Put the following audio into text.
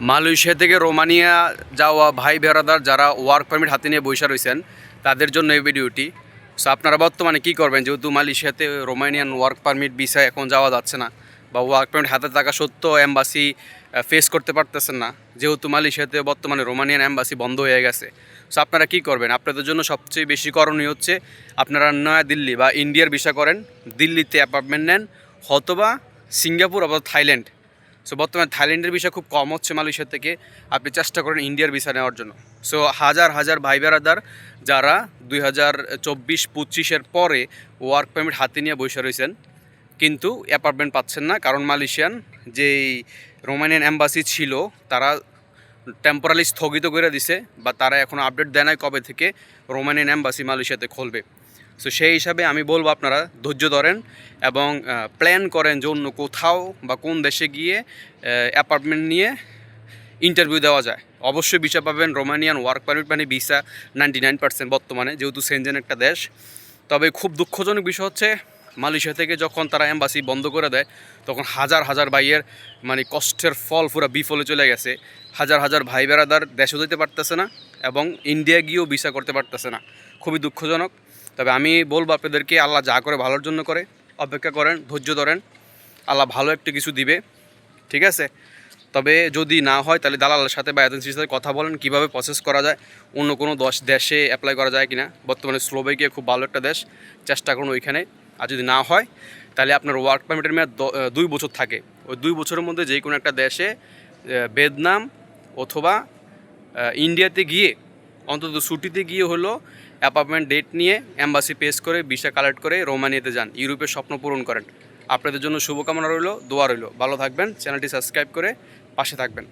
Malaysia থেকে Romania যাওয়া ভাই বেড়াদার যারা ওয়ার্ক পারমিট হাতে নিয়ে বসে রয়েছেন তাদের জন্য এই ভিডিওটি। সো আপনারা বর্তমানে কী করবেন, যেহেতু মালয়েশিয়াতে রোমানিয়ান ওয়ার্ক পারমিট ভিসায় এখন যাওয়া যাচ্ছে না, বা ওয়ার্ক পারমিট হাতে থাকা সত্ত্বেও এম্বাসি ফেস করতে পারতেছেন না, যেহেতু মালয়েশিয়াতে বর্তমানে রোমানিয়ান এম্বাসি বন্ধ হয়ে গেছে। সো আপনারা কী করবেন, আপনাদের জন্য সবচেয়ে বেশি করণীয় হচ্ছে আপনারা নয়া দিল্লি বা ইন্ডিয়ার ভিসা করেন, দিল্লিতে অ্যাপার্টমেন্ট নেন, অথবা সিঙ্গাপুর অথবা থাইল্যান্ড। সো বর্তমানে থাইল্যান্ডের ভিসা খুব কম হচ্ছে মালয়েশিয়া থেকে, আপনি চেষ্টা করেন ইন্ডিয়ার ভিসা নেওয়ার জন্য। সো হাজার হাজার ভাই বেড়াদার যারা 2024-25-এর পরে ওয়ার্ক পারমিট হাতে নিয়ে বসে রয়েছেন কিন্তু অ্যাপার্টমেন্ট পাচ্ছেন না, কারণ মালয়েশিয়ান যেই রোমানিয়ান এম্বাসি ছিল তারা টেম্পোরালি স্থগিত করে দিছে, বা তারা এখনও আপডেট দেয় নাই কবে থেকে রোমানিয়ান এম্বাসি মালয়েশিয়াতে খুলবে। সো সেই হিসাবে আমি বলবো আপনারা ধৈর্য ধরেন এবং প্ল্যান করেন যে অন্য কোথাও বা কোন দেশে গিয়ে অ্যাপার্টমেন্ট নিয়ে ইন্টারভিউ দেওয়া যায়। অবশ্যই ভিসা পাবেন, রোমানিয়ান ওয়ার্ক পারমিট মানে ভিসা 99% বর্তমানে, যেহেতু সেনজেন একটা দেশ। তবে খুব দুঃখজনক বিষয় হচ্ছে মালয়েশিয়া থেকে যখন তারা এম্বাসি বন্ধ করে দেয় তখন হাজার হাজার ভাইয়ের মানে কষ্টের ফল পুরো বিফলে চলে গেছে। হাজার হাজার ভাই বেড়াদার দেশও যেতে পারতেছে না এবং ইন্ডিয়া গিয়েও ভিসা করতে পারতেছে না, খুবই দুঃখজনক। তবে আমি বলবো আপনাদেরকে, আল্লাহ যা করে ভালোর জন্য করে, অপেক্ষা করেন, ধৈর্য ধরেন, আল্লাহ ভালো একটা কিছু দিবে, ঠিক আছে। তবে যদি না হয় তাহলে দালালের সাথে বা এজেন্সির সাথে কথা বলেন কীভাবে প্রসেস করা যায়, অন্য কোনো দেশে অ্যাপ্লাই করা যায় কিনা। বর্তমানে স্লোভাকিয়া খুব ভালো একটা দেশ, চেষ্টা করুন ওইখানে। আর যদি না হয় তাহলে আপনার ওয়ার্ক পারমিটের মেয়াদ 2 বছর থাকে, ওই 2 বছরের মধ্যে যে কোনো একটা দেশে ভিয়েতনাম অথবা ইন্ডিয়াতে গিয়ে অন্তত ছুটিতে গিয়ে হলো অ্যাপয়েন্টমেন্ট ডেট নিয়ে এম্বাসি পেশ করে ভিসা কালেক্ট করে রোমানিয়াতে যান, ইউরোপের স্বপ্ন পূরণ করেন। আপনাদের জন্য শুভকামনা রইল, দোয়া রইল। ভালো থাকবেন, চ্যানেলটি সাবস্ক্রাইব করে পাশে থাকবেন।